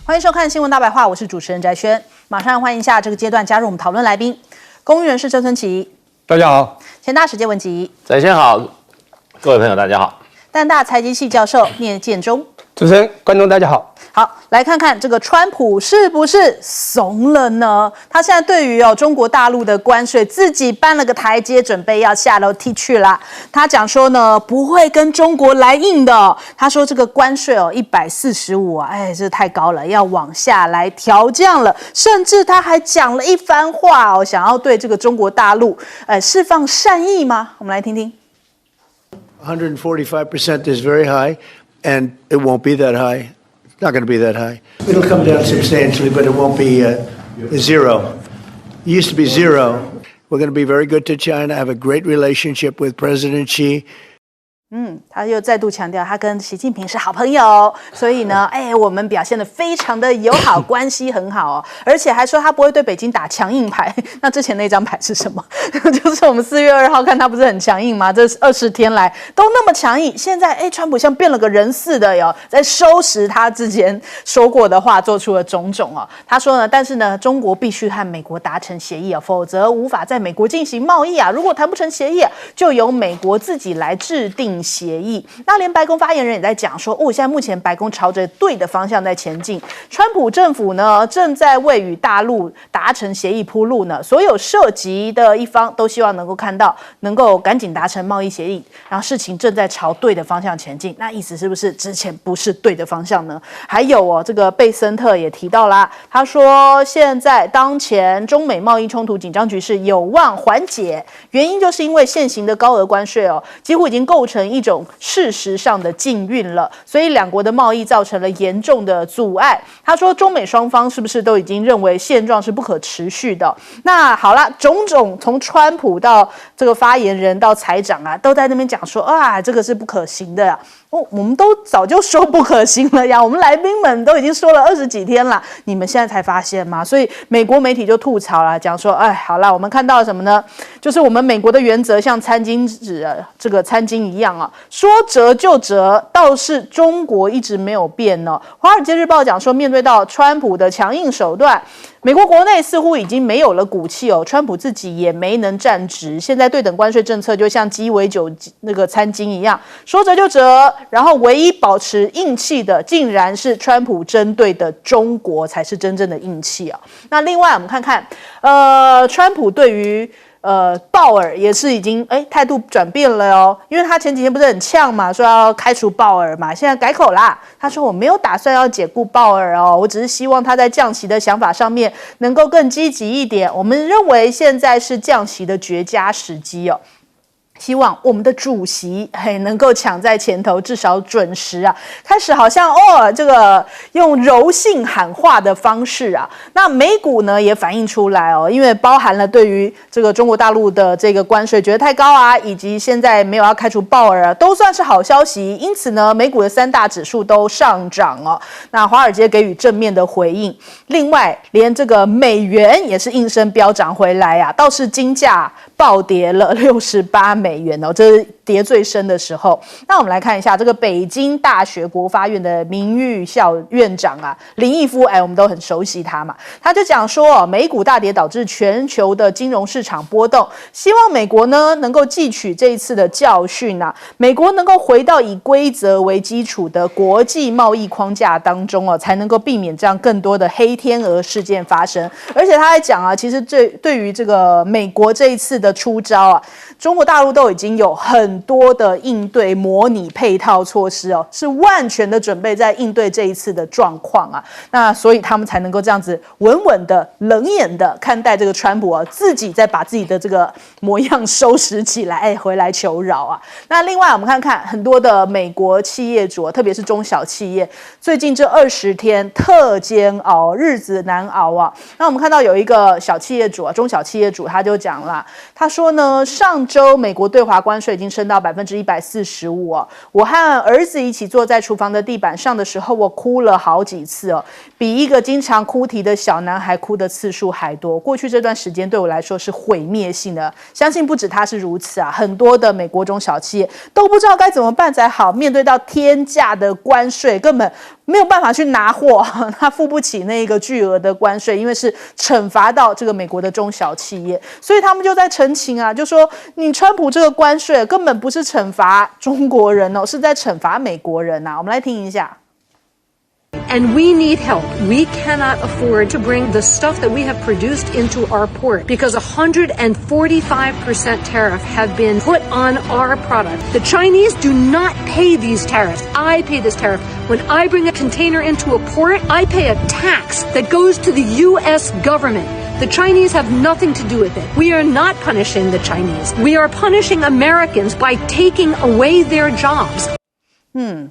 欢迎收看《新闻大白话》，我是主持人翟轩。马上欢迎一下这个阶段加入我们讨论来宾，公务员是郑春琪，大家好；前大使谢文吉，翟轩好，各位朋友大家好；淡大财经系教授聂建中，主持人、观众大家好。好，来看看这个川普是不是怂了呢？他现在对于中国大陆的关税自己搬了个台阶，准备要下楼梯去啦。他讲说呢，不会跟中国来硬的。他说这个关税145啊，这太高了，要往下来调降了。甚至他还讲了一番话想要对这个中国大陆释放善意吗？我们来听听。145% is very high, and it won't be that high. Not going to be that high. It'll come down substantially, but it won't be zero. It used to be zero. We're going to be very good to China, have a great relationship with President Xi. 他又再度强调，他跟习近平是好朋友，所以呢，我们表现得非常的友好，关系很好而且还说他不会对北京打强硬牌。那之前那张牌是什么？就是我们4月2号看他不是很强硬吗？这20天来都那么强硬，现在川普像变了个人似的在收拾他之前说过的话，做出了种种他说呢，但是呢，中国必须和美国达成协议否则无法在美国进行贸易如果谈不成协议就由美国自己来制定协议。那连白宫发言人也在讲说，现在目前白宫朝着对的方向在前进，川普政府呢正在为与大陆达成协议铺路呢，所有涉及的一方都希望能够看到能够赶紧达成贸易协议，然后事情正在朝对的方向前进。那意思是不是之前不是对的方向呢？还有这个贝森特也提到啦，他说现在当前中美贸易冲突紧张局势有望缓解，原因就是因为现行的高额关税几乎已经构成一种事实上的禁运了，所以两国的贸易造成了严重的阻碍。他说中美双方是不是都已经认为现状是不可持续的？那好了，种种从川普到这个发言人到财长都在那边讲说这个是不可行的我们都早就说不可行了呀，我们来宾们都已经说了20几天了，你们现在才发现吗？所以美国媒体就吐槽了，讲说好了，我们看到了什么呢？就是我们美国的原则像餐巾纸这个餐巾一样说折就折，倒是中国一直没有变华尔街日报讲说，面对到川普的强硬手段，美国国内似乎已经没有了骨气川普自己也没能站直，现在对等关税政策就像鸡尾酒那个餐巾一样，说折就折，然后唯一保持硬气的竟然是川普针对的中国才是真正的硬气那另外我们看看川普对于鲍尔也是已经态度转变了因为他前几天不是很呛嘛，说要开除鲍尔嘛，现在改口啦，他说我没有打算要解雇鲍尔我只是希望他在降息的想法上面能够更积极一点，我们认为现在是降息的绝佳时机希望我们的主席能够抢在前头，至少准时开始好像这个用柔性喊话的方式那美股呢也反映出来因为包含了对于这个中国大陆的这个关税觉得太高以及现在没有要开除鲍尔都算是好消息，因此呢美股的3大指数都上涨那华尔街给予正面的回应，另外连这个美元也是应声飙涨回来倒是金价暴跌了68美元这是跌最深的时候。那我们来看一下这个北京大学国发院的名誉校院长林毅夫我们都很熟悉他嘛，他就讲说美股大跌导致全球的金融市场波动，希望美国呢能够汲取这一次的教训美国能够回到以规则为基础的国际贸易框架当中才能够避免这样更多的黑天鹅事件发生。而且他还讲其实对于这个美国这一次的出招中国大陆都已经有很多的应对模拟配套措施是万全的准备在应对这一次的状况那所以他们才能够这样子稳稳的冷眼的看待这个川普自己再把自己的这个模样收拾起来回来求饶那另外我们看看很多的美国企业主特别是中小企业最近这20天特煎熬，日子难熬那我们看到有一个小企业主中小企业主他就讲了，他说呢上周美国对华关税已经升到145%我和儿子一起坐在厨房的地板上的时候，我哭了好几次比一个经常哭啼的小男孩哭的次数还多。过去这段时间对我来说是毁灭性的，相信不止他是如此很多的美国中小企业都不知道该怎么办才好，面对到天价的关税，根本没有办法去拿货，他付不起那个巨额的关税，因为是惩罚到这个美国的中小企业，所以他们就在澄清啊，就说你川普这个关税根本不是惩罚中国人哦，是在惩罚美国人啊。我们来听一下。And we need help. We cannot afford to bring the stuff that we have produced into our port because 145% tariff have been put on our product. The Chinese do not pay these tariffs. I pay this tariff. When I bring a container into a port, I pay a tax that goes to the U.S. government. The Chinese have nothing to do with it. We are not punishing the Chinese. We are punishing Americans by taking away their jobs.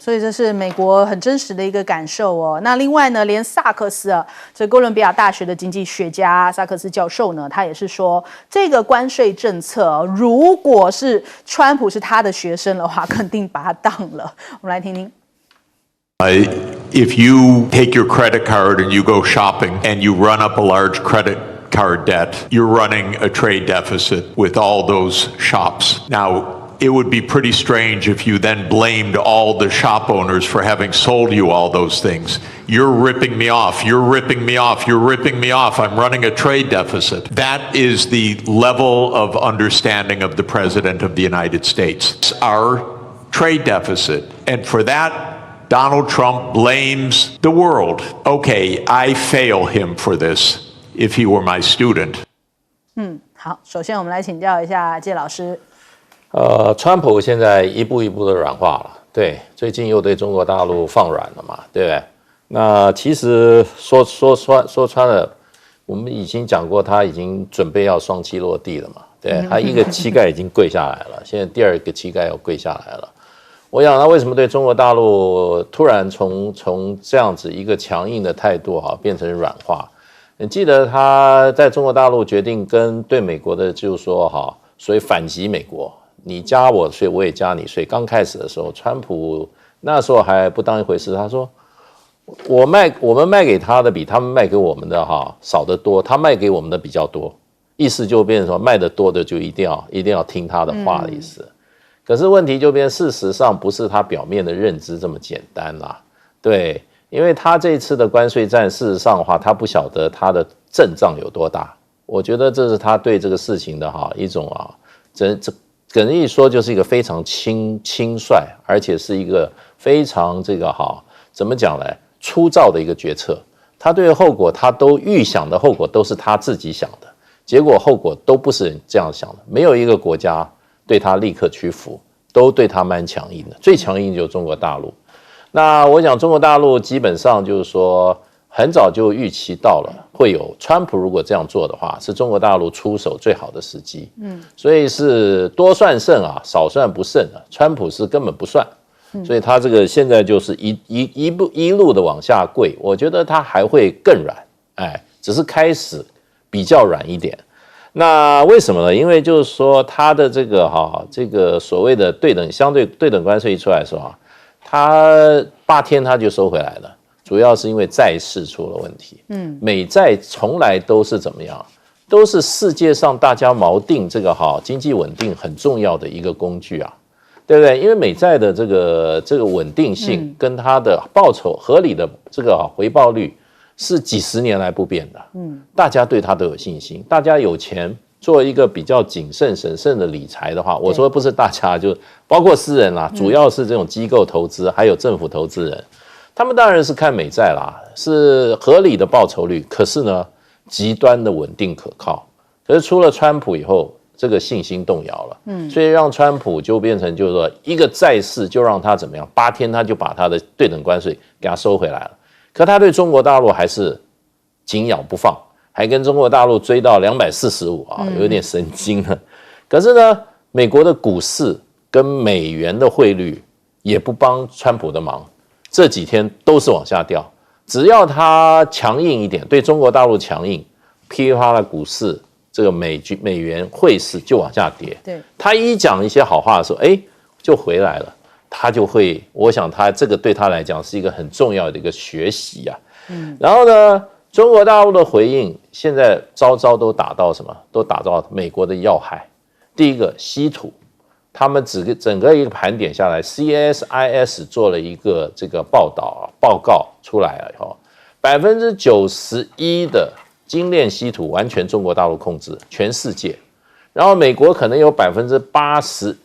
所以这是美国很真实的一个感受哦。那另外呢，连萨克斯啊，这哥伦比亚大学的经济学家萨克斯教授呢，他也是说，这个关税政策，如果是川普是他的学生的话，肯定把他当了。我们来听听。If you take your credit card and you go shopping and you run up a large credit card debt, you're running a trade deficit with all those shops. Now, it would be pretty strange if you then blamed all the shop owners for having sold you all those things. You're ripping me off. You're ripping me off. You're ripping me off. I'm running a trade deficit. That is the level of understanding of the President of the United States. It's our trade deficit. And for that, Donald Trump blames the world. Okay, I fail him for this if he were my student. 好，首先我们来请教一下介老师。川普现在一步一步的软化了，对，最近又对中国大陆放软了嘛，对不对？那其实说穿了，我们已经讲过，他已经准备要双膝落地了嘛，对，他一个膝盖已经跪下来了，现在第二个膝盖要跪下来了。我想他为什么对中国大陆突然从这样子一个强硬的态度变成软化？你记得他在中国大陆决定跟对美国的就是说所以反击美国。你加我税，我也加你税。刚开始的时候，川普那时候还不当一回事，他说我们卖给他的比他们卖给我们的少得多，他卖给我们的比较多，意思就变成说卖得多的就一定要听他的话的意思。可是问题就变，事实上不是他表面的认知这么简单啦，对，因为他这次的关税战，事实上的话，他不晓得他的阵仗有多大，我觉得这是他对这个事情的一种可以说就是一个非常轻率，而且是一个非常怎么讲呢？粗糙的一个决策。他对后果，他都预想的后果都是他自己想的，结果后果都不是这样想的。没有一个国家对他立刻屈服，都对他蛮强硬的。最强硬就是中国大陆。那我想中国大陆基本上就是说，很早就预期到了会有川普如果这样做的话，是中国大陆出手最好的时机。所以是多算胜少算不胜川普是根本不算，所以他这个现在就是一路的往下跪，我觉得他还会更软，只是开始比较软一点。那为什么呢？因为就是说他的这个所谓的相对对等关税一出来的时候他8天他就收回来了。主要是因为债市出了问题，美债从来都是怎么样，都是世界上大家锚定这个经济稳定很重要的一个工具对不对？因为美债的这个稳定性跟它的报酬合理的这个回报率是几十年来不变的，大家对它都有信心，大家有钱做一个比较谨慎审慎的理财的话，我说不是大家，就包括私人主要是这种机构投资还有政府投资人。他们当然是看美债啦，是合理的报酬率，可是呢，极端的稳定可靠。可是出了川普以后，这个信心动摇了，所以让川普就变成就是说，一个债市就让他怎么样，8天他就把他的对等关税给他收回来了。可他对中国大陆还是紧咬不放，还跟中国大陆追到245有点神经了。可是呢，美国的股市跟美元的汇率也不帮川普的忙。这几天都是往下掉，只要他强硬一点，对中国大陆强硬，噼啪的股市这个美元汇市就往下跌。对，他一讲一些好话的时候，就回来了，他就会，我想他这个对他来讲是一个很重要的一个学习然后呢，中国大陆的回应现在招都打到什么？都打到美国的要害。第一个，稀土，他们整个一个盘点下来 ，CSIS 做了一个这个报告出来了以后，91%的精炼稀土完全中国大陆控制，全世界。然后美国可能有80%，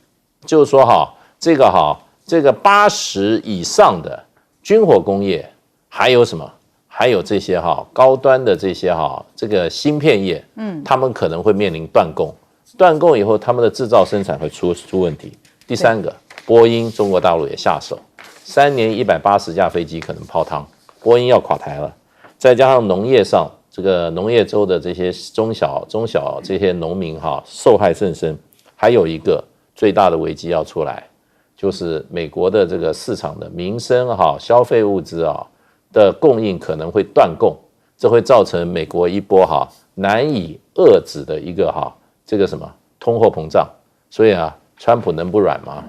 就是说这个80以上的军火工业，还有什么？还有这些高端的这些这个芯片业，他们可能会面临断供。断供以后，他们的制造生产会出问题。第三个，波音中国大陆也下手，3年180架飞机可能泡汤，波音要垮台了。再加上农业上，这个农业州的这些中小这些农民受害甚深。还有一个最大的危机要出来，就是美国的这个市场的民生消费物资的供应可能会断供，这会造成美国一波难以遏制的一个这个什么通货膨胀。所以川普能不软吗？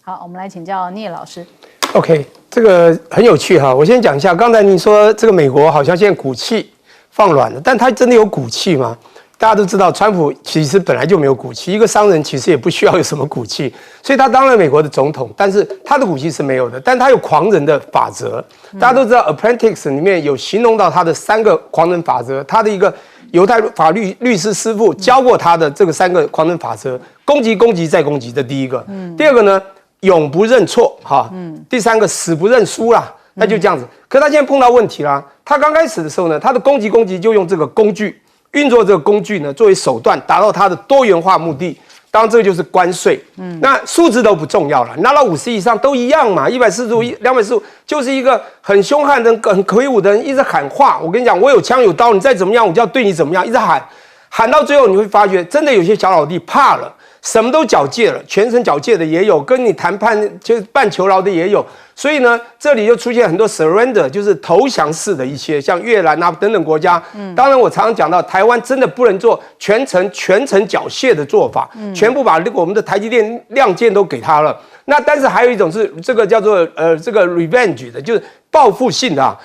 好，我们来请教聂老师。OK， 这个很有趣我先讲一下，刚才你说这个美国好像现在股气放软了，但他真的有骨气吗？大家都知道，川普其实本来就没有骨气，一个商人其实也不需要有什么骨气，所以他当了美国的总统，但是他的骨气是没有的，但他有狂人的法则。大家都知道 ，Apprentice 里面有形容到他的3个狂人法则，他的一个犹太法律师师傅教过他的这个3个狂人法则：攻击、攻击再攻击，这第一个。第二个呢，永不认错第三个死不认输啦。那就这样子。可他现在碰到问题啦，他刚开始的时候呢，他的攻击就用这个工具。运作这个工具呢，作为手段达到它的多元化目的。当然，这个就是关税。那数字都不重要了，拿到50以上都一样嘛。145、245就是一个很凶悍的、很魁梧的人，一直喊话。我跟你讲，我有枪有刀，你再怎么样，我就要对你怎么样，一直喊到最后，你会发觉，真的有些小老弟怕了，什么都缴械了，全身缴械的也有，跟你谈判就是办求饶的也有。所以呢，这里就出现很多 surrender， 就是投降式的一些，像越南等等国家。当然我常常讲到，台湾真的不能做全程缴械的做法，全部把我们的台积电亮件都给他了。那但是还有一种是这个叫做这个 revenge 的，就是报复性的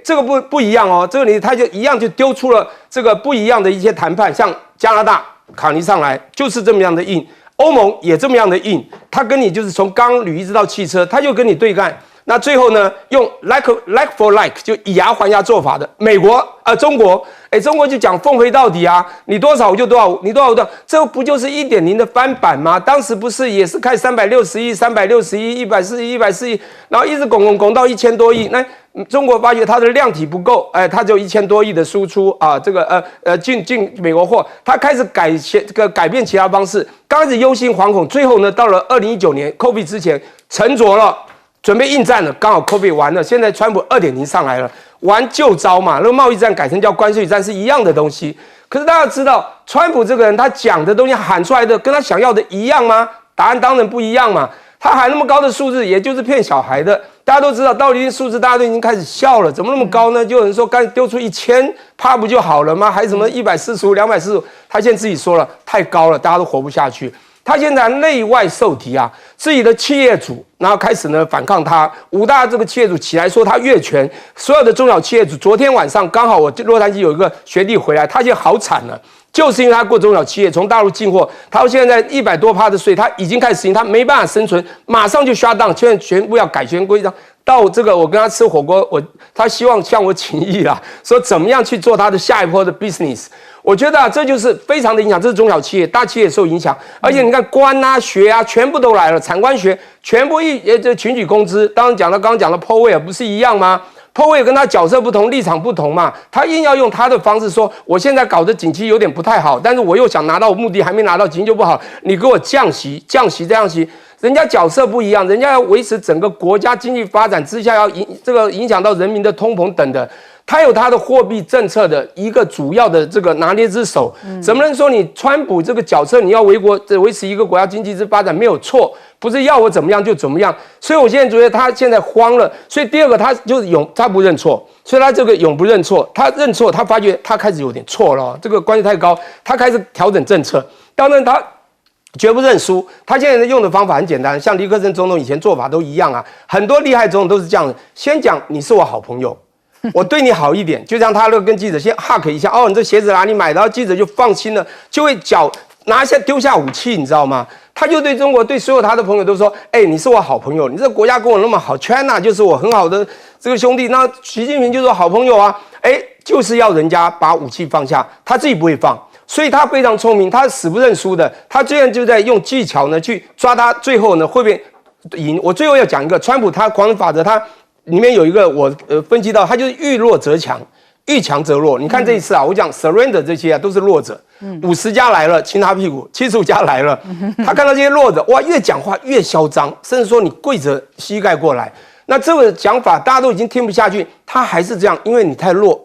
这个不一样哦，这个他就一样就丢出了这个不一样的一些谈判，像加拿大卡尼上来就是这么样的硬。欧盟也这么样的硬，他跟你就是从钢铝一直到汽车，他就跟你对干。那最后呢，用 like for like 就以牙还牙做法的美国中国，中国就讲奉陪到底啊，你多少我就多少，你多少我多少，这不就是 1.0 的翻版吗？当时不是也是开360亿、360亿、140亿、140亿，然后一直拱到1000多亿，那中国发觉它的量体不够，它只有1000多亿的输出这个进美国货，它开始改变其他方式，刚开始忧心惶恐，最后呢，到了2019年 COVID 之前沉着了。准备应战了，刚好 COVID 完了，现在川普2.0上来了，玩旧招嘛，那个贸易战改成叫关税战是一样的东西。可是大家知道，川普这个人他讲的东西喊出来的跟他想要的一样吗？答案当然不一样嘛。他喊那么高的数字，也就是骗小孩的。大家都知道，到底数字大家都已经开始笑了，怎么那么高呢？就有人说，刚丢出1000，啪不就好了吗？还什么145、245？他现在自己说了，太高了，大家都活不下去。他现在内外受敌自己的企业主，然后开始呢反抗他，5大这个企业主起来说他越权，所有的中小企业主，昨天晚上刚好我洛杉矶有一个学弟回来，他现在好惨了，就是因为他过中小企业从大陆进货，他现在100多%的税，他已经开始实行，他没办法生存，马上就shut down，现在全部要改全规章。到这个我跟他吃火锅，他希望向我请益啦，说怎么样去做他的下一波的 business。我觉得这就是非常的影响，这是中小企业，大企业受影响，而且你看官学全部都来了，产官学全部这群举工资。刚刚讲的 Paul Ware 不是一样吗？Paul Ware 跟他角色不同，立场不同嘛，他硬要用他的方式说，我现在搞的景气有点不太好，但是我又想拿到目的，还没拿到，景气就不好，你给我降息，这样息。人家角色不一样，人家要维持整个国家经济发展之下，要影响到人民的通膨等的。他有他的货币政策的一个主要的这个拿捏之手，怎么能说你川普这个角色你要维持一个国家经济之发展没有错，不是要我怎么样就怎么样。所以我现在觉得他现在慌了，所以第二个他就是他不认错，所以他这个永不认错，他认错，他发觉他开始有点错了，这个关系太高，他开始调整政策，当然他绝不认输，他现在用的方法很简单，像尼克森总统以前做法都一样很多厉害总统都是这样的，先讲你是我好朋友。我对你好一点，就像他跟记者先 hug 一下，你这鞋子哪里买的？然后记者就放心了，就会丢下武器，你知道吗？他就对中国对所有他的朋友都说：“你是我好朋友，你这个国家跟我那么好 ，China 就是我很好的这个兄弟。”那习近平就是好朋友啊，就是要人家把武器放下，他自己不会放，所以他非常聪明，他死不认输的。他这样就在用技巧呢去抓他，最后呢会不会赢？我最后要讲一个，川普他狂人法则，他里面有一个我分析到，他就是遇弱则强。遇强则弱，你看这一次啊，我讲 surrender 这些啊都是弱者，50家来了亲他屁股，75家来了，他看到这些弱者，哇，越讲话越嚣张，甚至说你跪着膝盖过来，那这个讲法大家都已经听不下去，他还是这样，因为你太弱，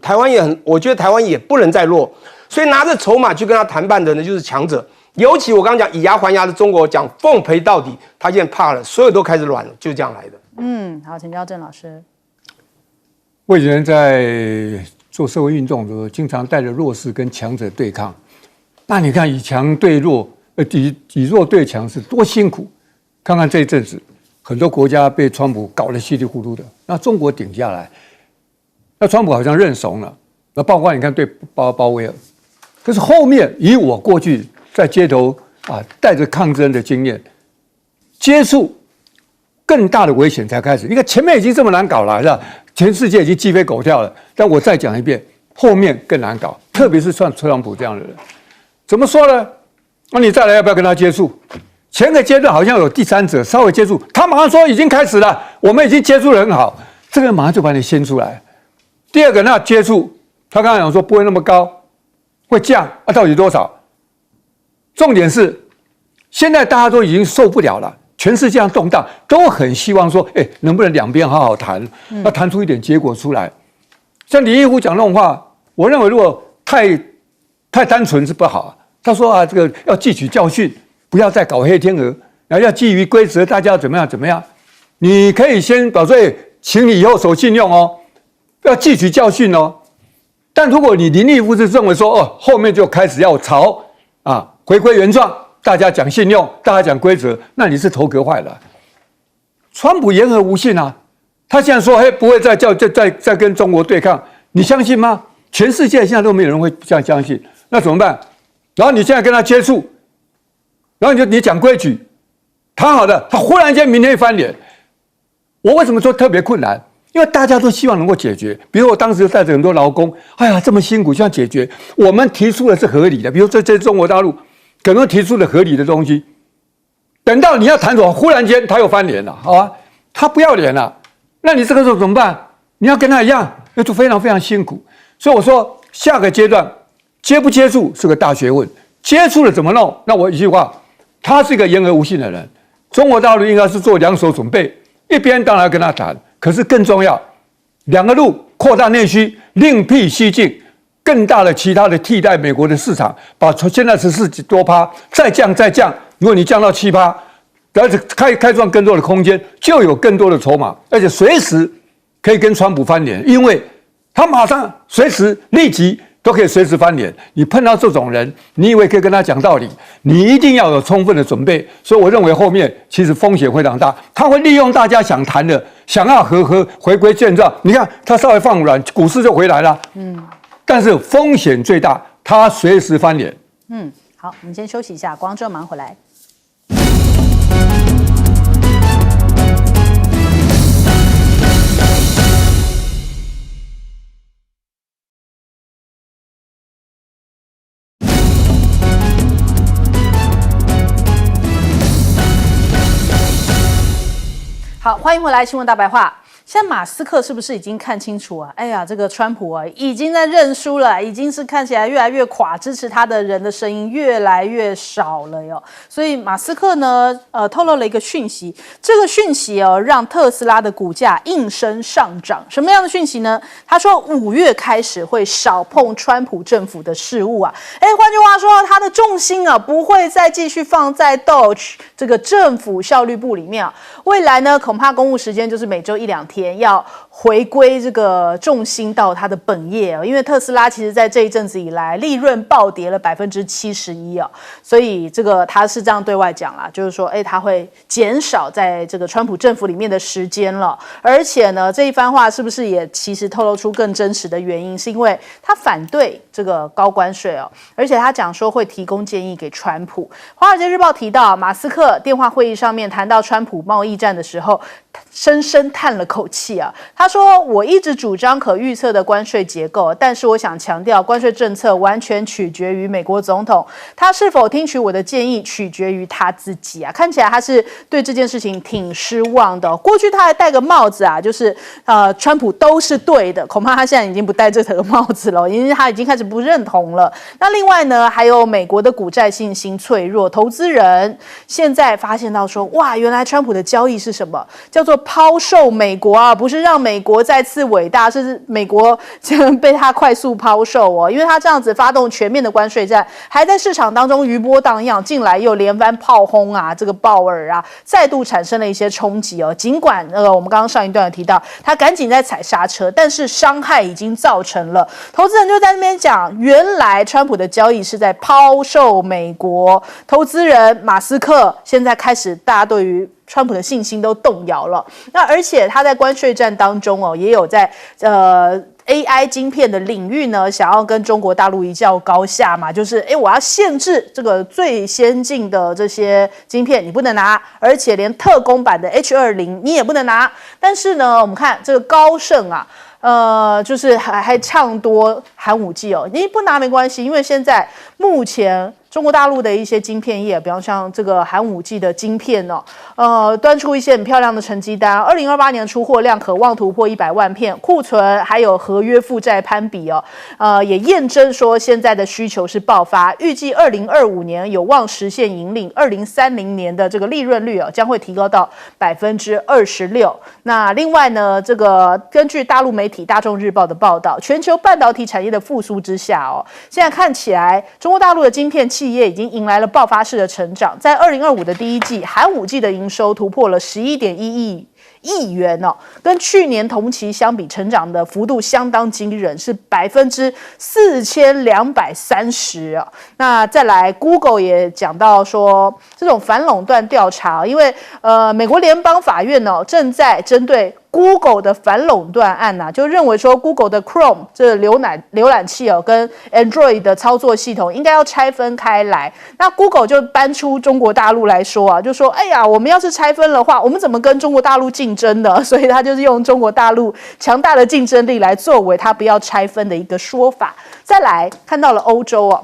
台湾也很，我觉得台湾也不能再弱，所以拿着筹码去跟他谈判的呢就是强者，尤其我刚刚讲以牙还牙的中国讲奉陪到底，他现在怕了，所有都开始软了，就这样来的。好，请教郑老师。我以前在做社会运动的时候，经常带着弱势跟强者对抗。那你看以强对弱，以弱对强是多辛苦。看看这一阵子，很多国家被川普搞得稀里糊涂的，那中国顶下来，那川普好像认怂了。那包括你看对鲍威尔，可是后面以我过去在街头带着抗争的经验，接触更大的危险才开始。你看前面已经这么难搞了，是吧？全世界已经鸡飞狗跳了，但我再讲一遍，后面更难搞，特别是像特朗普这样的人，怎么说呢？那你再来要不要跟他接触？前个阶段好像有第三者稍微接触，他马上说已经开始了，我们已经接触得很好，这个人马上就把你掀出来。第二个那接触，他刚才讲说不会那么高，会降到底多少？重点是现在大家都已经受不了了。全世界上动荡，都很希望说，能不能两边好好谈，要谈出一点结果出来。像李义虎讲那种话，我认为如果太单纯是不好。他说这个要汲取教训，不要再搞黑天鹅，然后要基于规则，大家怎么样怎么样。你可以先表示，请你以后守信用哦，要汲取教训哦。但如果你林立夫是认为说，后面就开始要朝回归原状。大家讲信用，大家讲规则，那你是头壳坏了。川普言而无信啊，他现在说不会再跟中国对抗，你相信吗？全世界现在都没有人会这样相信，那怎么办？然后你现在跟他接触，然后你讲规矩，谈好的，他忽然间明天翻脸。我为什么说特别困难？因为大家都希望能够解决。比如我当时带着很多劳工，这么辛苦，希望解决。我们提出的是合理的，比如说在中国大陆。可能提出了合理的东西，等到你要谈什么，忽然间他又翻脸了，好啊，他不要脸了，那你这个时候怎么办？你要跟他一样，那就非常非常辛苦。所以我说，下个阶段接不接触是个大学问，接触了怎么弄？那我一句话，他是一个言而无信的人，中国大陆应该是做两手准备，一边当然要跟他谈，可是更重要，两个路扩大内需，另辟蹊径。更大的其他的替代美国的市场，把现在14%多再降，如果你降到7%，而且开创更多的空间，就有更多的筹码，而且随时可以跟川普翻脸，因为他马上随时立即都可以随时翻脸。你碰到这种人，你以为可以跟他讲道理，你一定要有充分的准备。所以我认为后面其实风险非常大，他会利用大家想谈的，想要回归现状。你看他稍微放软，股市就回来了。但是风险最大，他随时翻脸。好，我们先休息一下，广州马上回来。好，欢迎回来，新闻大白话。现在马斯克是不是已经看清楚啊？哎呀，这个川普啊，已经在认输了，已经是看起来越来越垮，支持他的人的声音越来越少了哟。所以马斯克呢，透露了一个讯息，这个讯息哦，让特斯拉的股价应声上涨。什么样的讯息呢？他说5月开始会少碰川普政府的事务啊。换句话说，他的重心啊，不会再继续放在 DOGE 这个政府效率部里面啊。未来呢，恐怕公务时间就是每周1-2天。天要回归这个重心到它的本业哦，因为特斯拉其实在这一阵子以来利润暴跌了71%哦，所以这个他是这样对外讲啦，就是说，他会减少在这个川普政府里面的时间了，而且呢，这一番话是不是也其实透露出更真实的原因，是因为他反对这个高关税哦，而且他讲说会提供建议给川普。华尔街日报提到，马斯克电话会议上面谈到川普贸易战的时候，深深叹了口气啊。他说：“我一直主张可预测的关税结构，但是我想强调，关税政策完全取决于美国总统，他是否听取我的建议，取决于他自己啊。”看起来他是对这件事情挺失望的。过去他还戴个帽子啊，就是川普都是对的，恐怕他现在已经不戴这个帽子了，因为他已经开始不认同了。那另外呢，还有美国的股债信心脆弱，投资人现在发现到说，哇，原来川普的交易是什么？叫做抛售美国啊，不是让美国再次伟大，是美国被他快速抛售哦，因为他这样子发动全面的关税战，还在市场当中余波荡漾，进来又连番炮轰啊，这个鲍尔啊，再度产生了一些冲击哦。尽管我们刚刚上一段有提到，他赶紧在踩刹车，但是伤害已经造成了。投资人就在那边讲，原来川普的交易是在抛售美国，投资人马斯克现在开始大家对于川普的信心都动摇了。那而且他在关税战当中哦，也有在AI 晶片的领域呢，想要跟中国大陆一较高下嘛，就是我要限制这个最先进的这些晶片你不能拿，而且连特供版的 H20你也不能拿。但是呢，我们看这个高盛啊，就是还唱多寒武纪哦，你不拿没关系，因为现在目前中国大陆的一些晶片业，比方像这个寒武纪的晶片哦，端出一些很漂亮的成绩单。2028年出货量渴望突破100万片，库存还有合约负债攀比哦，也验证说现在的需求是爆发。预计2025年有望实现盈利，2030年的这个利润率将会提高到26%。那另外呢，这个根据大陆媒体《大众日报》的报道，全球半导体产业的复苏之下现在看起来中国大陆的晶片企业已经迎来了爆发式的成长，在2025的第一季，寒武纪的营收突破了11.1亿元哦，跟去年同期相比，成长的幅度相当惊人，是4230%啊。那再来 ，Google 也讲到说，这种反垄断调查，因为美国联邦法院正在针对Google 的反垄断案就认为说 Google 的 Chrome 这浏览器跟 Android 的操作系统应该要拆分开来。那 Google 就搬出中国大陆来说就说哎呀，我们要是拆分的话，我们怎么跟中国大陆竞争呢？所以他就是用中国大陆强大的竞争力来作为他不要拆分的一个说法。再来看到了欧洲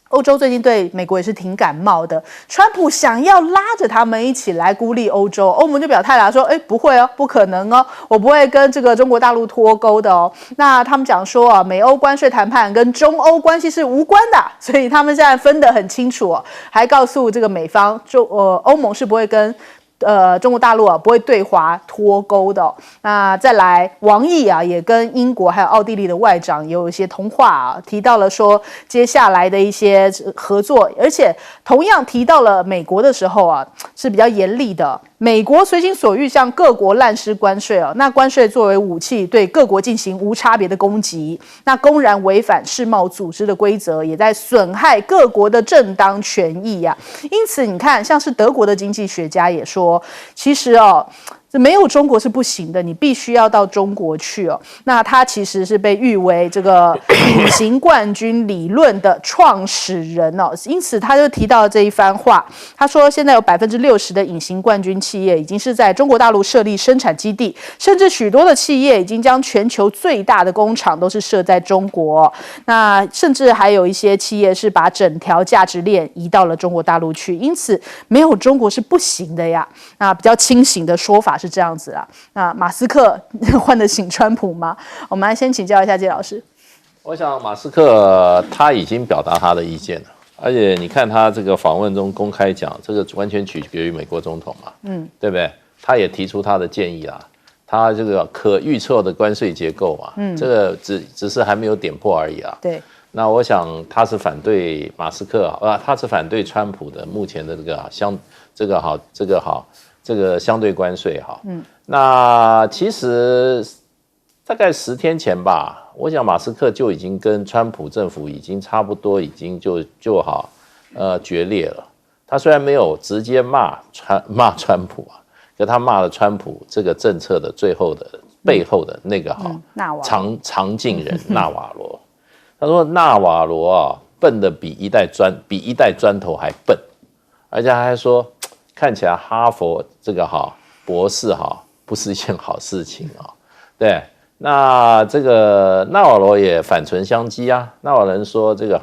欧洲最近对美国也是挺感冒的，川普想要拉着他们一起来孤立欧洲，欧盟就表态了说，不会不可能我不会跟这个中国大陆脱钩的那他们讲说美欧关税谈判跟中欧关系是无关的，所以他们现在分得很清楚还告诉这个美方，欧盟是不会跟中国大陆不会对华脱钩的那再来，王毅也跟英国还有奥地利的外长也有一些通话提到了说接下来的一些合作，而且同样提到了美国的时候是比较严厉的。美国随心所欲向各国滥施关税那关税作为武器对各国进行无差别的攻击，那公然违反世贸组织的规则，也在损害各国的正当权益因此你看，像是德国的经济学家也说，其实没有中国是不行的，你必须要到中国去那他其实是被誉为这个隐形冠军理论的创始人因此他就提到这一番话，他说现在有60%的隐形冠军企业已经是在中国大陆设立生产基地，甚至许多的企业已经将全球最大的工厂都是设在中国，那甚至还有一些企业是把整条价值链移到了中国大陆去，因此没有中国是不行的呀。那比较清醒的说法是这样子那马斯克换得醒川普吗？我们来先请教一下介老师。我想马斯克他已经表达他的意见了，而且你看他这个访问中公开讲，这个完全取决于美国总统嘛，对不对？他也提出他的建议他这个可预测的关税结构嘛，这个只是还没有点破而已对。那我想他是反对马斯克他是反对川普的目前的这个这个相对关税哈。那其实大概10天前吧，我想马斯克就已经跟川普政府已经差不多已经就好决裂了。他虽然没有直接骂川普啊，可他骂了川普这个政策的背后的那个常进人纳瓦罗。他说纳瓦罗啊，笨的比一袋砖头还笨，而且他还说看起来哈佛这个博士不是一件好事情啊。对，那这个纳瓦罗也反唇相讥啊。纳瓦罗说这个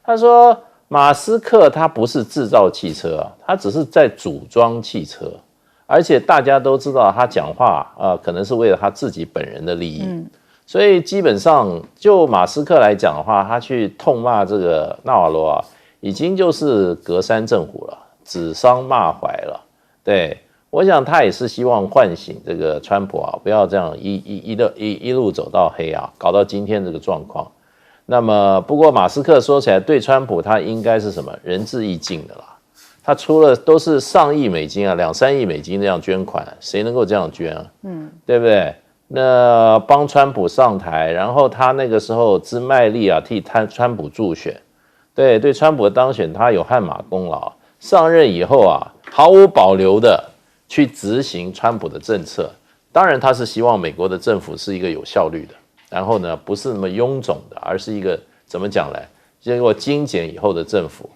他说马斯克他不是制造汽车啊，他只是在组装汽车，而且大家都知道他讲话可能是为了他自己本人的利益。所以基本上就马斯克来讲的话，他去痛骂这个纳瓦罗啊，已经就是隔山震虎了，指桑骂槐了。对，我想他也是希望唤醒这个川普啊，不要这样一路走到黑啊，搞到今天这个状况。那么不过马斯克说起来对川普他应该是什么仁至义尽的啦，他出了都是上亿美金啊，2、3亿美金这样捐款，谁能够这样捐啊？对不对？那帮川普上台，然后他那个时候之卖力啊，替川普助选，对川普的当选他有汗马功劳。上任以后啊，毫无保留的去执行川普的政策。当然他是希望美国的政府是一个有效率的，然后呢不是那么臃肿的，而是一个怎么讲呢？结果精简以后的政府，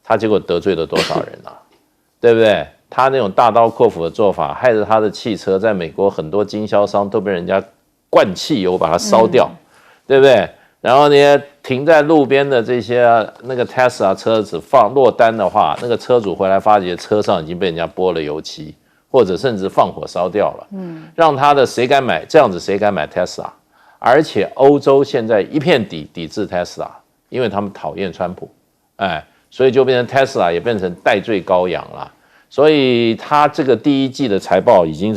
他结果得罪了多少人啊？对不对？他那种大刀阔斧的做法，害得他的汽车在美国很多经销商都被人家灌汽油把它烧掉，对不对？然后呢，停在路边的这些那个 Tesla 车子落单的话，那个车主回来发觉车上已经被人家泼了油漆，或者甚至放火烧掉了。让他的谁敢买这样子？谁敢买 Tesla？ 而且欧洲现在一片抵制 Tesla， 因为他们讨厌川普，所以就变成 Tesla 也变成代罪羔羊了。所以他这个第一季的财报已经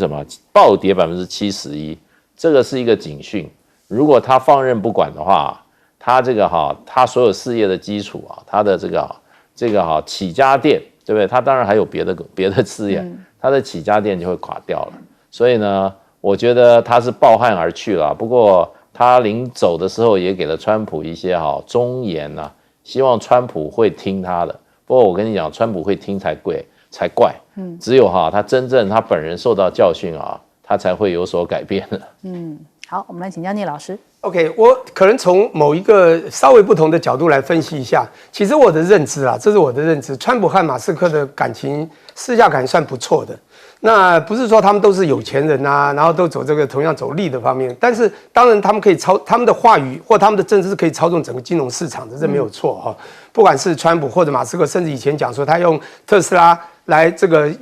暴跌71%，这个是一个警讯。如果他放任不管的话，他这个他所有事业的基础啊，他的这个起家店，对不对？他当然还有别的事业，他的起家店就会垮掉了。所以呢，我觉得他是抱憾而去了。不过他临走的时候也给了川普一些忠言啊，希望川普会听他的。不过我跟你讲，川普会听才怪，只有他真正他本人受到教训啊，他才会有所改变的。好，我们来请教聂老师。OK， 我可能从某一个稍微不同的角度来分析一下。其实我的认知啊，这是我的认知，川普和马斯克的感情私下感算不错的。那不是说他们都是有钱人啊，然后都走这个同样走利的方面，但是当然他们可以他们的话语或他们的政治是可以操纵整个金融市场的，这没有错哈。不管是川普或者马斯克，甚至以前讲说他用特斯拉来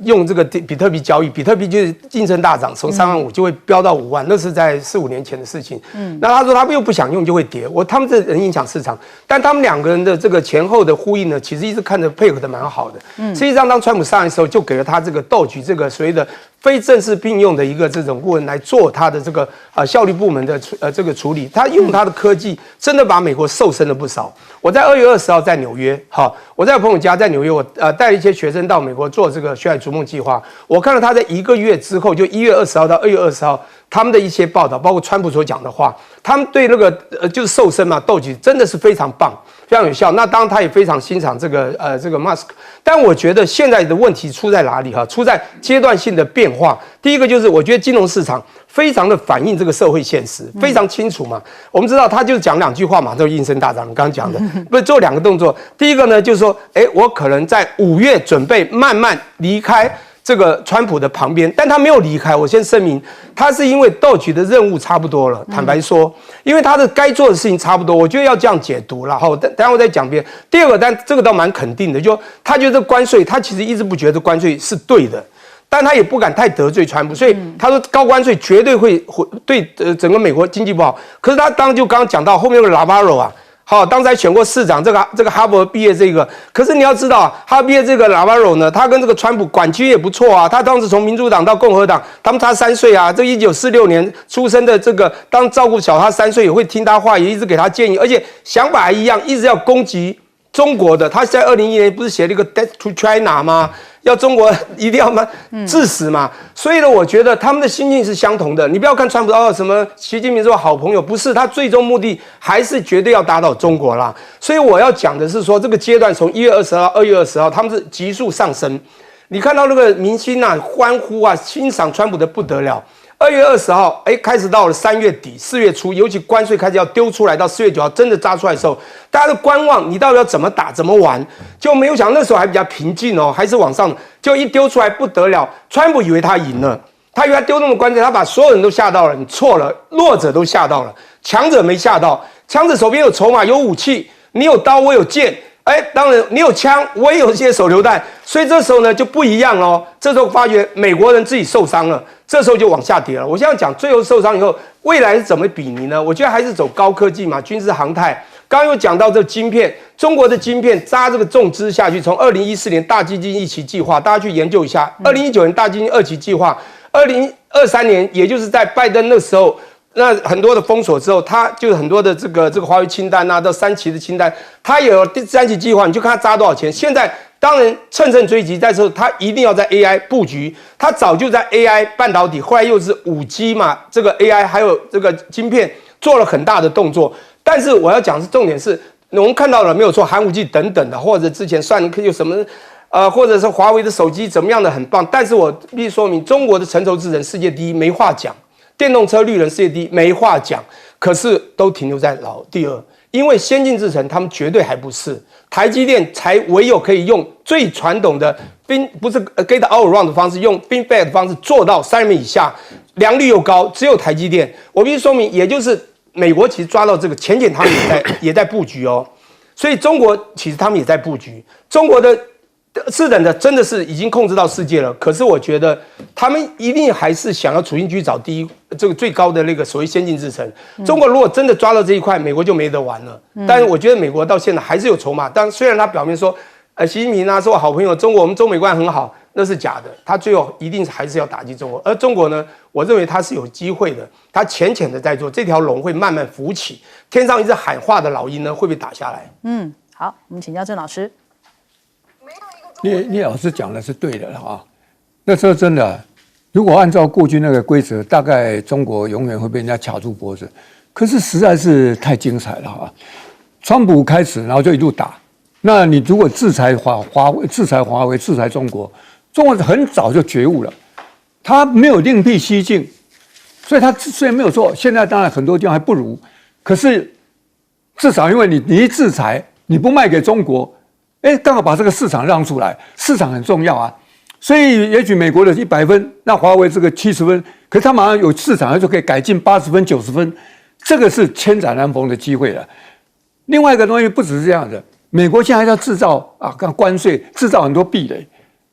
用这个比特币交易，比特币就是应声大涨，从3万5就会飙到5万，那是在4、5年前的事情。那他说他们又不想用就会跌，他们这人影响市场，但他们两个人的这个前后的呼应呢，其实一直看着配合的蛮好的。实际上，当川普上来的时候，就给了他这个Doge这个所谓的非正式聘用的一个这种顾问来做他的这个效率部门的这个处理，他用他的科技真的把美国瘦身了不少。我在2月20号在纽约，我在我朋友家在纽约，我带了一些学生到美国做这个学海逐梦计划。我看到他在1个月之后，就1月20号到2月20号，他们的一些报道，包括川普所讲的话，他们对那个就是瘦身嘛，Doge真的是非常棒，非常有效。那当然他也非常欣赏这个Musk， 但我觉得现在的问题出在哪里出在阶段性的变化。第一个就是我觉得金融市场非常的反映这个社会现实，非常清楚嘛。我们知道他就讲2句话嘛，就应声大涨。刚刚讲的，不是做2个动作。第一个呢，就是说，我可能在5月准备慢慢离开这个川普的旁边，但他没有离开。我先声明，他是因为Doge的任务差不多了。坦白说，因为他的该做的事情差不多，我觉得要这样解读了。等下我再讲别的。第二个，但这个倒蛮肯定的，就他觉得关税，他其实一直不觉得关税是对的。但他也不敢太得罪川普，所以他说高关税绝对会对整个美国经济不好。可是他刚刚讲到后面有个拉巴罗啊，当时还选过市长，这个哈佛毕业这个。可是你要知道啊，哈佛毕业这个拉巴罗呢，他跟这个川普感情也不错啊。他当时从民主党到共和党，他们差3岁啊。这1946年出生的这个，当照顾小他3岁，也会听他话，也一直给他建议，而且想法还一样，一直要攻击中国的，他在2011年不是写了一个 Death to China 吗？要中国一定要致死嘛。所以呢，我觉得他们的心境是相同的。你不要看川普什么习近平是我好朋友，不是，他最终目的还是绝对要打倒中国啦。所以我要讲的是说，这个阶段从1月20号、2月20号，他们是急速上升。你看到那个明星啊，欢呼啊，欣赏川普的不得了。2月20号，开始到了3月底、4月初，尤其关税开始要丢出来，到4月9号真的扎出来的时候，大家都观望，你到底要怎么打、怎么玩？就没有想到那时候还比较平静哦，还是往上，就一丢出来不得了。川普以为他赢了，他以为他丢那么关键，他把所有人都吓到了。你错了，弱者都吓到了，强者没吓到。强者手边有筹码、有武器，你有刀，我有剑。当然你有枪，我也有一些手榴弹，所以这时候呢就不一样哦。这时候发觉美国人自己受伤了，这时候就往下跌了。我现在讲最后受伤以后，未来是怎么比拟呢？我觉得还是走高科技嘛，军事航太。刚刚有讲到这个晶片，中国的晶片扎这个重资下去，从2014年大基金1期计划，大家去研究一下，2019年大基金2期计划，2023年也就是在拜登那时候。那很多的封锁之后，他就很多的这个华为清单啊，到3期的清单，他也有第3期计划，你就看他扎多少钱。现在当然乘胜追击，在这他一定要在 AI 布局，他早就在 AI 半导体，后来又是5G 嘛，这个 AI 还有这个晶片做了很大的动作。但是我要讲的重点是，我们看到了没有错，寒武纪等等的，或者之前算有什么。或者是华为的手机怎么样的很棒，但是我必须说明，中国的成熟制程世界第一，没话讲。电动车绿能世界第一，没话讲，可是都停留在第二，因为先进制程他们绝对还不是，台积电才唯有可以用最传统的不是 gate all around 的方式，用 FinFET 的方式做到3米以下，良率又高，只有台积电。我必须说明，也就是美国其实抓到这个前景，他们也在布局哦，所以中国其实他们也在布局，中国的。是的，真的是已经控制到世界了。可是我觉得他们一定还是想要处心积虑找第一，这个最高的那个所谓先进制程。中国如果真的抓到这一块，美国就没得玩了。但是我觉得美国到现在还是有筹码。但虽然他表面说，习近平啊是我好朋友，我们中美关系很好，那是假的。他最后一定还是要打击中国。而中国呢，我认为他是有机会的。他浅浅的在做，这条龙会慢慢浮起，天上一只喊话的老鹰呢会被打下来。好，我们请教郑老师。聂老师讲的是对的啊。那时候真的，如果按照过去那个规则，大概中国永远会被人家卡住脖子。可是实在是太精彩了啊！川普开始，然后就一路打。那你如果制裁华为、制裁中国，中国很早就觉悟了，他没有另辟蹊径，所以他虽然没有错，现在当然很多地方还不如，可是至少因为你一制裁，你不卖给中国。刚好把这个市场让出来，市场很重要啊，所以也许美国的100分，那华为这个70分，可是他马上有市场，他就可以改进80分、90分，这个是千载难逢的机会了。另外一个东西不只是这样的，美国现在要制造关税，制造很多壁垒，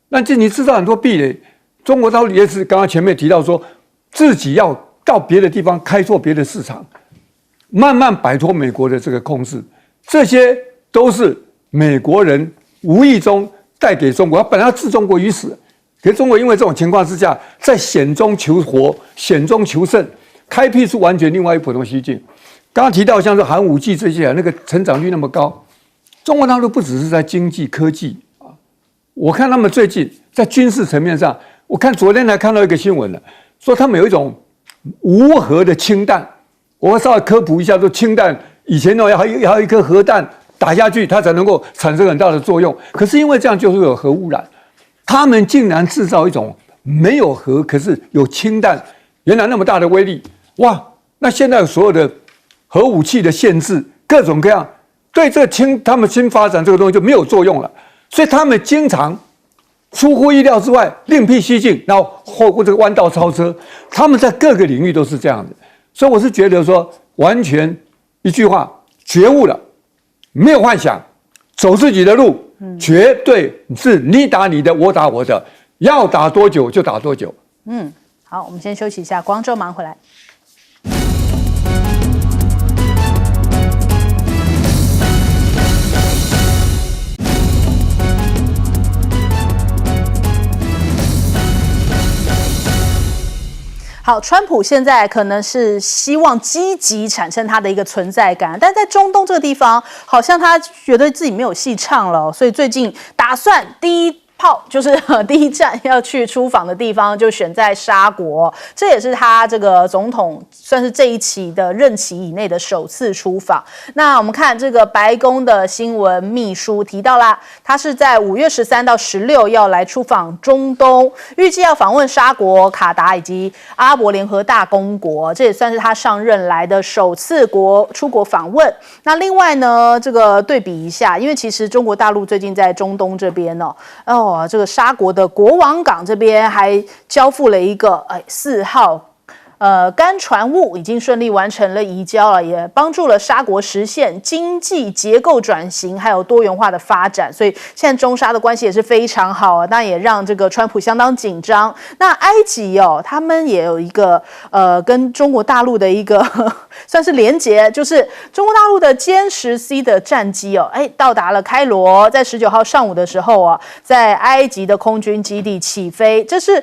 那你制造很多壁垒，中国到底也是刚刚前面提到说，自己要到别的地方开拓别的市场，慢慢摆脱美国的这个控制，这些都是。美国人无意中带给中国，他本来要置中国于死，可是中国因为这种情况之下，在险中求活、险中求胜，开辟出完全另外一普通西境。刚刚提到像是寒武纪这些那个成长率那么高，中国大陆不只是在经济科技啊，我看他们最近在军事层面上，我看昨天才看到一个新闻了，说他们有一种无核的氢弹，我稍微科普一下，说氢弹以前呢要一颗核弹。打下去，它才能够产生很大的作用。可是因为这样，就是有核污染。他们竟然制造一种没有核，可是有氢弹，原来那么大的威力，哇！那现在所有的核武器的限制，各种各样，对这他们新发展这个东西就没有作用了。所以他们经常出乎意料之外，另辟蹊径，然后这个弯道超车。他们在各个领域都是这样的。所以我是觉得说，完全一句话，觉悟了。没有幻想，走自己的路，绝对是你打你的，我打我的，要打多久就打多久。好，我们先休息一下，广州忙回来。好，川普现在可能是希望积极产生他的一个存在感，但在中东这个地方，好像他觉得自己没有戏唱了，所以最近打算第一炮就是第一站要去出访的地方就选在沙国，这也是他这个总统算是这一期的任期以内的首次出访。那我们看这个白宫的新闻秘书提到啦，他是在5月13到16要来出访中东，预计要访问沙国、卡达以及阿拉伯联合大公国，这也算是他上任来的首次出国访问。那另外呢，这个对比一下，因为其实中国大陆最近在中东这边这个沙国的国王港这边还交付了一个4号干船坞已经顺利完成了移交了，也帮助了沙国实现经济结构转型，还有多元化的发展。所以现在中沙的关系也是非常好啊，那也让这个川普相当紧张。那埃及他们也有一个跟中国大陆的一个算是连结，就是中国大陆的歼10C 的战机到达了开罗，在19号上午的时候在埃及的空军基地起飞。这是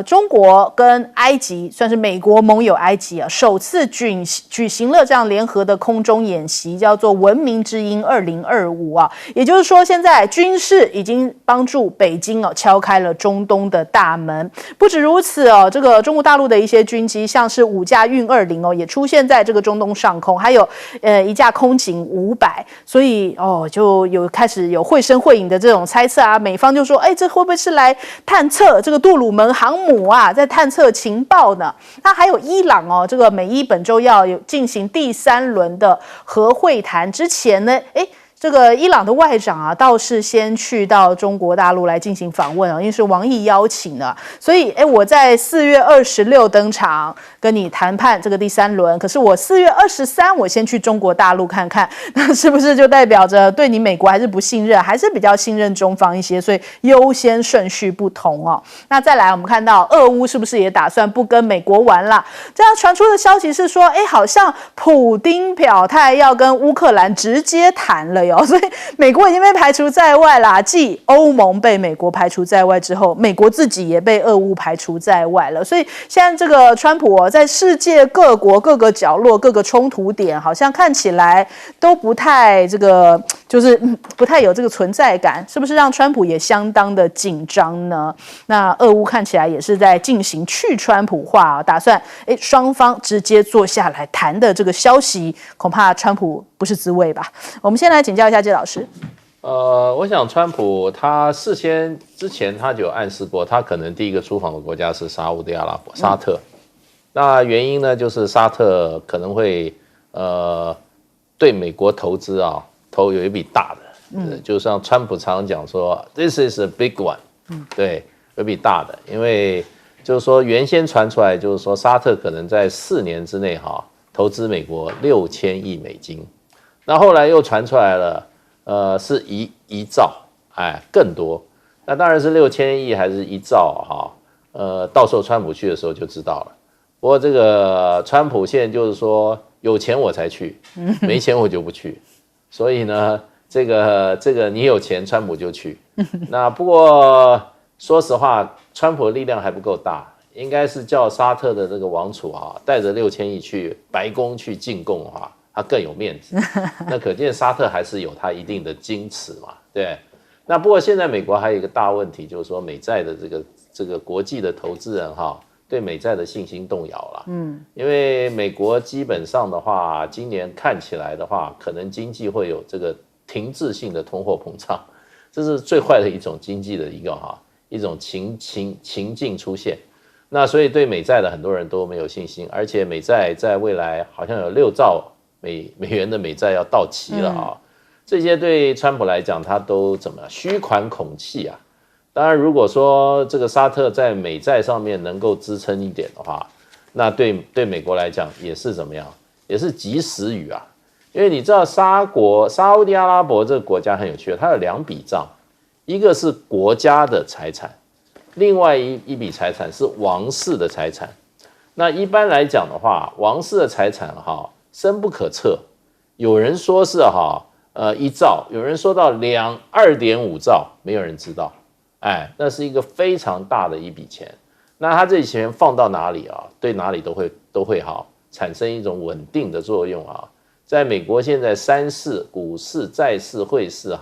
中国跟埃及算是美国盟友埃及首次举行了这样联合的空中演习，叫做文明之鹰2025也就是说现在军事已经帮助北京敲开了中东的大门。不止如此这个中国大陆的一些军机，像是5架运20也出现在这个中东上空，还有1架空警500，所以就开始有绘声绘影的这种猜测美方就说这会不会是来探测这个杜鲁门航母在探测情报呢？那还有伊朗这个美伊本周要进行第3轮的核会谈之前呢，这个伊朗的外长倒是先去到中国大陆来进行访问因为是王毅邀请的，所以我在4月26登场跟你谈判这个第3轮，可是我4月23我先去中国大陆看看，那是不是就代表着对你美国还是不信任，还是比较信任中方一些，所以优先顺序不同那再来我们看到俄乌是不是也打算不跟美国玩了？这样传出的消息是说好像普丁表态要跟乌克兰直接谈了所以美国已经被排除在外啦，继欧盟被美国排除在外之后，美国自己也被俄乌排除在外了。所以现在这个川普在世界各国各个角落各个冲突点，好像看起来都不太就是不太有这个存在感，是不是让川普也相当的紧张呢？那俄乌看起来也是在进行去川普化打算双方直接坐下来谈的这个消息，恐怕川普不是滋味吧。我们先来请教一下介老师。我想川普他之前他就有暗示过，他可能第一个出访的国家是沙烏地阿拉伯沙特。那原因呢，就是沙特可能会对美国投资投有一笔大的，就像川普常讲说 ，This is a big one，对，有一笔大的，因为就是说原先传出来就是说沙特可能在4年之内投资美国6000亿美金。那后来又传出来了，是1兆，更多。那当然是6000亿还是1兆到时候川普去的时候就知道了。不过这个川普现在就是说，有钱我才去，没钱我就不去。所以呢，这个你有钱，川普就去。那不过说实话，川普的力量还不够大，应该是叫沙特的这个王储带着6000亿去白宫去进贡他更有面子，那可见沙特还是有他一定的矜持嘛，对。那不过现在美国还有一个大问题，就是说美债的这个国际的投资人对美债的信心动摇了，因为美国基本上的话，今年看起来的话，可能经济会有这个停滞性的通货膨胀，这是最坏的一种经济的一种情境出现。那所以对美债的很多人都没有信心，而且美债在未来好像有6兆美元的美债要到期了这些对川普来讲，他都怎么虚款恐气啊？当然，如果说这个沙特在美债上面能够支撑一点的话，那对美国来讲也是怎么样？也是及时雨啊！因为你知道沙烏地阿拉伯这个国家很有趣，它有2笔账，一个是国家的财产，另外一笔财产是王室的财产。那一般来讲的话，王室的财产深不可测，有人说是1兆，有人说到2.5兆，没有人知道。那是一个非常大的一笔钱。那他这些钱放到哪里啊？对哪里都会好，产生一种稳定的作用啊。在美国现在3市股市、债市、汇市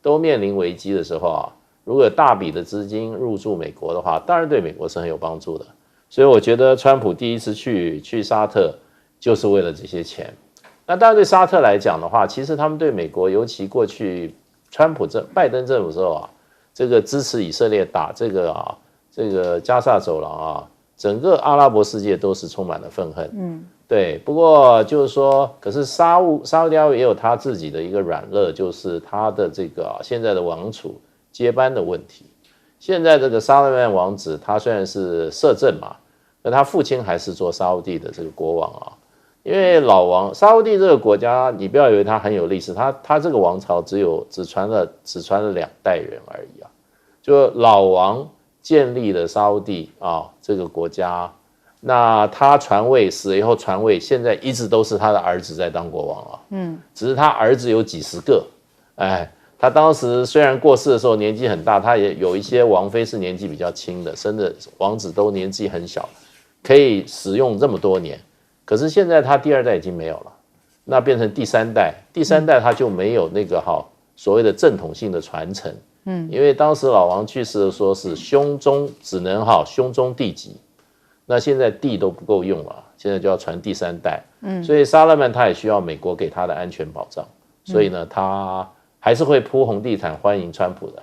都面临危机的时候啊，如果有大笔的资金入驻美国的话，当然对美国是很有帮助的。所以我觉得川普第一次去沙特就是为了这些钱。那当然对沙特来讲的话，其实他们对美国，尤其过去拜登政府的时候啊，这个支持以色列打这个加萨走廊啊，整个阿拉伯世界都是充满了愤恨。对。不过就是说，可是沙烏地阿拉伯也有他自己的一个软肋，就是他的这个现在的王储接班的问题。现在这个沙勒曼王子，他虽然是摄政嘛，但他父亲还是做沙烏地的这个国王啊。因为老王沙烏地这个国家，你不要以为它很有历史，他这个王朝只传了2代人而已啊。就老王建立了沙烏地这个国家，那他传位死了以后传位，现在一直都是他的儿子在当国王啊。只是他儿子有几十个，他当时虽然过世的时候年纪很大，他也有一些王妃是年纪比较轻的，生的王子都年纪很小，可以使用这么多年。可是现在他第2代已经没有了，那变成第3代，他就没有那个所谓的正统性的传承。因为当时老王去世的时候是兄终只能兄终弟及，那现在地都不够用了，现在就要传第3代。所以沙勒曼他也需要美国给他的安全保障，所以呢，他还是会铺红地毯欢迎川普的。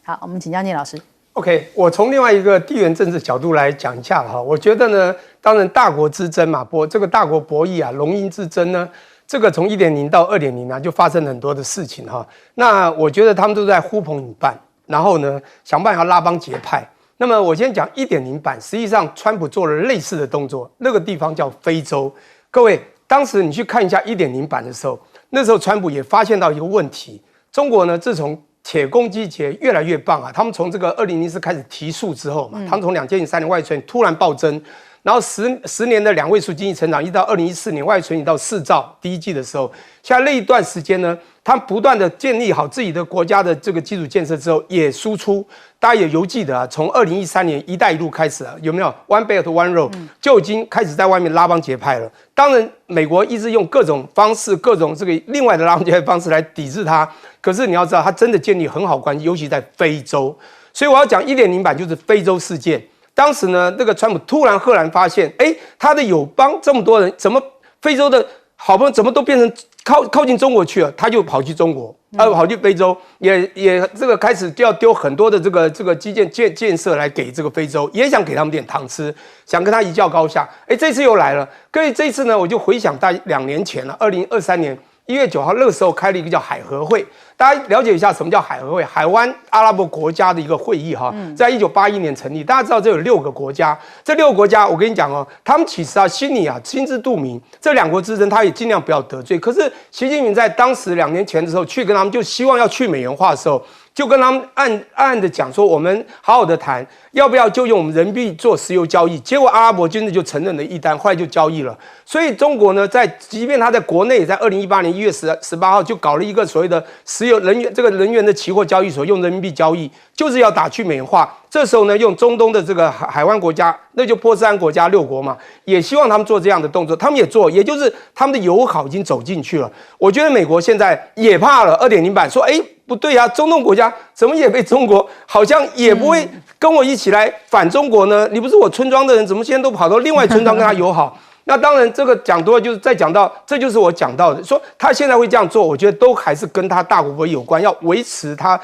好，我们请教聂老师。OK， 我从另外一个地缘政治角度来讲一下哈。我觉得呢，当然大国之争嘛，这个大国博弈啊，龙鹰之争呢，这个从1.0到2.0啊，就发生了很多的事情哈。那我觉得他们都在呼朋引伴，然后呢，想办法拉帮结派。那么我先讲1.0版，实际上川普做了类似的动作，那个地方叫非洲。各位，当时你去看一下1.0版的时候，那时候川普也发现到一个问题，中国呢，自从铁公鸡节越来越棒啊！他们从这个2004开始提速之后嘛，他们从2003年外存突然暴增，然后十年的2位数经济成长，一直到2014年外存已到4兆，第一季的时候，像那一段时间呢，他们不断的建立好自己的国家的这个基础建设之后，也输出。大家也犹记得啊，从2013年“一带一路”开始啊，有没有 One Belt One Road 就已经开始在外面拉帮结派了。当然，美国一直用各种方式、各种这个另外的拉帮结派方式来抵制它。可是你要知道，它真的建立很好关系，尤其在非洲。所以我要讲1.0版就是非洲事件。当时呢，那个川普突然赫然发现，他的友邦这么多人，怎么非洲的好朋友怎么都变成靠近中国去了？他就跑去中国。跑去非洲，也这个开始就要丢很多的这个基建设来给这个非洲，也想给他们点糖吃，想跟他一较高下。这次又来了，各位，这一次呢，我就回想大概2年前了，2023年1月9号那个时候开了一个叫海合会，大家了解一下什么叫海合会？海湾阿拉伯国家的一个会议哈，在1981年成立。大家知道这有6个国家，这6个国家我跟你讲哦，他们其实心里心知肚明，这2国之争他也尽量不要得罪。可是习近平在当时2年前的时候去跟他们就希望要去美元化的时候，就跟他们暗的讲说，我们好好的谈，要不要就用我们人民币做石油交易？结果阿拉伯真的就承认了一单，后来就交易了。所以中国呢，即便他在国内，在2018年1月18号就搞了一个所谓的石油能源的期货交易所，用人民币交易，就是要打去美元化。这时候呢，用中东的这个海湾国家，那就波斯湾国家6国嘛，也希望他们做这样的动作，他们也做，也就是他们的友好已经走进去了。我觉得美国现在也怕了2.0版，说不对啊，中东国家怎么也被中国好像也不会跟我一起来反中国呢？你不是我村庄的人，怎么现在都跑到另外村庄跟他友好？那当然，这个讲多了，就是再讲到，这就是我讲到的，说他现在会这样做，我觉得都还是跟他大国博弈有关，要维持他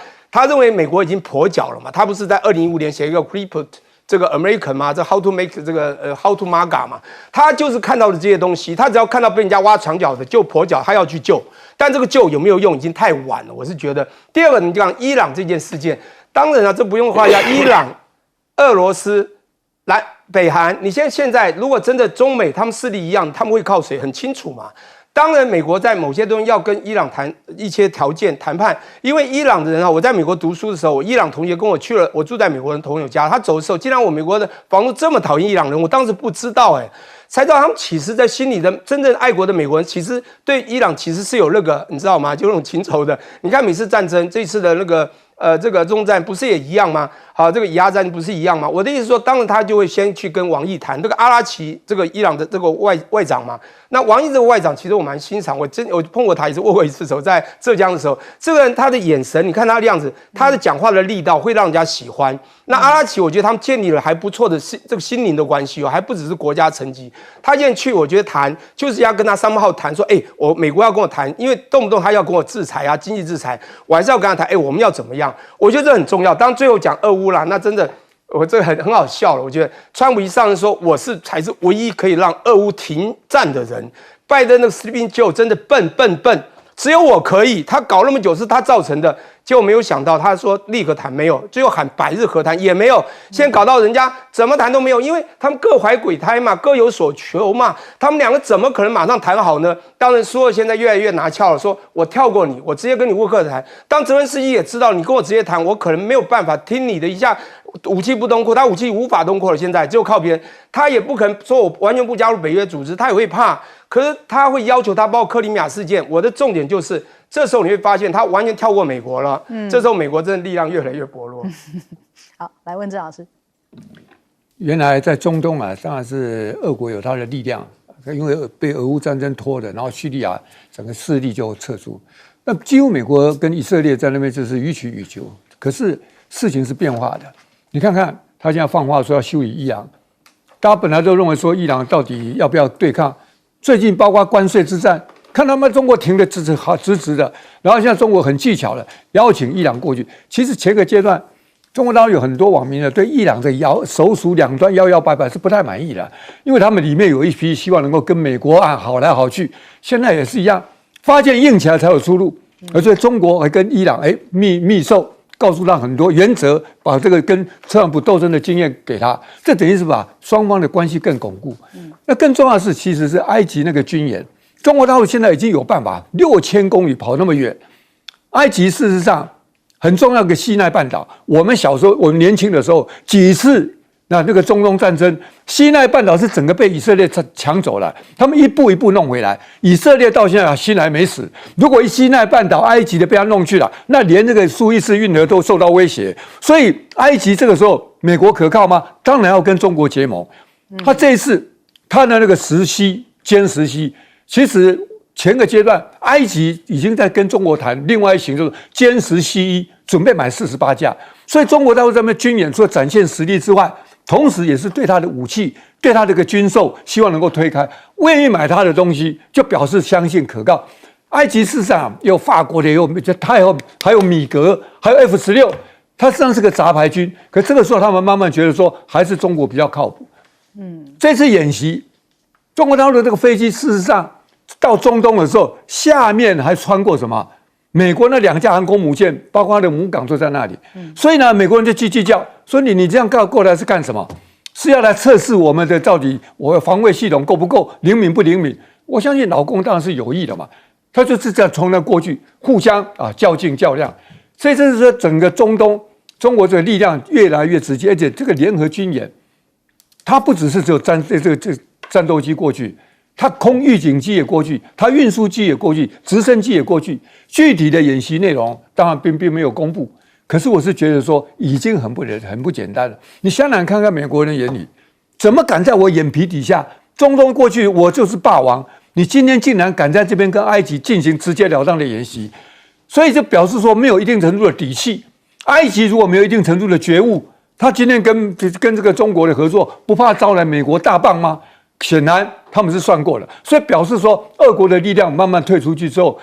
认为美国已经跛脚了嘛，他不是在2015年写一个 Report 这个 American 嘛，这 How to Make 这个How to MAGA 嘛，他就是看到了这些东西，他只要看到被人家挖墙脚的就跛脚，他要去救，但这个救有没有用，已经太晚了，我是觉得。第二个，你讲伊朗这件事件，当然啊，这不用画一下，伊朗、俄罗斯、北韩，你现在如果真的中美他们势力一样，他们会靠谁？很清楚嘛。当然，美国在某些东西要跟伊朗谈一些条件谈判，因为伊朗的人啊，我在美国读书的时候，我伊朗同学跟我去了，我住在美国人朋友家，他走的时候，竟然我美国的房东这么讨厌伊朗人，我当时不知道才知道他们其实在心里的真正爱国的美国人，其实对伊朗其实是有那个你知道吗？就那种情仇的。你看每次战争，这次的那个这个中战不是也一样吗？好，这个以阿战不是一样吗？我的意思说，当然他就会先去跟王毅谈这个阿拉奇这个伊朗的这个外长嘛。那王毅这个外长其实我蛮欣赏，我碰过他也是握过一次手，在浙江的时候，这个人他的眼神，你看他的样子，他的讲话的力道会让人家喜欢。那阿拉奇，我觉得他们建立了还不错的这个心灵的关系哦，还不只是国家层级。他现在去，我觉得谈就是要跟他商贸谈说，美国要跟我谈，因为动不动他要跟我制裁啊，经济制裁，我还是要跟他谈，我们要怎么样？我觉得这很重要。当最后讲俄乌啦，那真的。我这个很好笑了，我觉得川普一上任说才是唯一可以让俄乌停战的人。拜登那个 Sleeping Joe 真的笨，只有我可以。他搞那么久是他造成的，结果没有想到他说立刻谈没有，最后喊百日和谈也没有，现在搞到人家怎么谈都没有，因为他们各怀鬼胎嘛，各有所求嘛，他们两个怎么可能马上谈好呢？当然，苏俄现在越来越拿翘了，说我跳过你，我直接跟你乌克兰谈。当泽连斯基也知道你跟我直接谈，我可能没有办法听你的一下。武器不东扩，他武器无法东扩了，现在只有靠别人，他也不可能说我完全不加入北约组织，他也会怕。可是他会要求他，包括克里米亚事件。我的重点就是，这时候你会发现他完全跳过美国了。这时候美国真的力量越来越薄弱。好，来问郑老师。原来在中东啊，当然是俄国有它的力量，因为被俄乌战争拖的，然后叙利亚整个势力就撤出。那几乎美国跟以色列在那边就是予取予求，可是事情是变化的。你看看他现在放话说要修理伊朗，大家本来都认为说伊朗到底要不要对抗，最近包括关税之战，看他们中国停的直直的，然后现在中国很技巧的邀请伊朗过去。其实前个阶段，中国当然有很多网民呢对伊朗的首鼠两端摇摇摆摆是不太满意的，因为他们里面有一批希望能够跟美国好来好去，现在也是一样，发现硬起来才有出路，而且中国还跟伊朗密授。告诉他很多原则，把这个跟特朗普斗争的经验给他，这等于是把双方的关系更巩固。那更重要的是，其实是埃及那个军演，中国大陆现在已经有办法6000公里跑那么远。埃及事实上很重要的西奈半岛，我们小时候，我们年轻的时候几次。那个中东战争，西奈半岛是整个被以色列抢走了，他们一步一步弄回来。以色列到现在心还没死，如果西奈半岛埃及的被他弄去了，那连这个苏伊士运河都受到威胁。所以埃及这个时候，美国可靠吗？当然要跟中国结盟。他这一次他的那个歼十七，其实前个阶段埃及已经在跟中国谈另外一型，就是歼十七准备买48架。所以中国大陆在那边军演，除了展现实力之外，同时也是对他的武器、对他这个军售，希望能够推开，愿意买他的东西，就表示相信可靠。埃及事实上有法国的，还有米格，还有 F-16，它实际上是个杂牌军。可这个时候，他们慢慢觉得说，还是中国比较靠谱。这次演习，中国大陆的这个飞机，事实上到中东的时候，下面还穿过什么？美国那2架航空母舰，包括它的母港都在那里，所以呢，美国人就叽叽叫，说你这样过来是干什么？是要来测试我们的到底我的防卫系统够不够灵敏不灵敏？我相信老共当然是有意的嘛，他就是这样从那过去互相较劲较量，所以这是说整个中东中国这个力量越来越直接，而且这个联合军演，它不只是只有战斗机过去。它空预警机也过去，它运输机也过去，直升机也过去。具体的演习内容当然并没有公布，可是我是觉得说已经很不简单了。你想想看看美国人眼里，怎么敢在我眼皮底下？中东过去我就是霸王，你今天竟然敢在这边跟埃及进行直截了当的演习，所以就表示说没有一定程度的底气。埃及如果没有一定程度的觉悟，他今天跟这个中国的合作，不怕招来美国大棒吗？显然他们是算过了，所以表示说，俄国的力量慢慢退出去之后，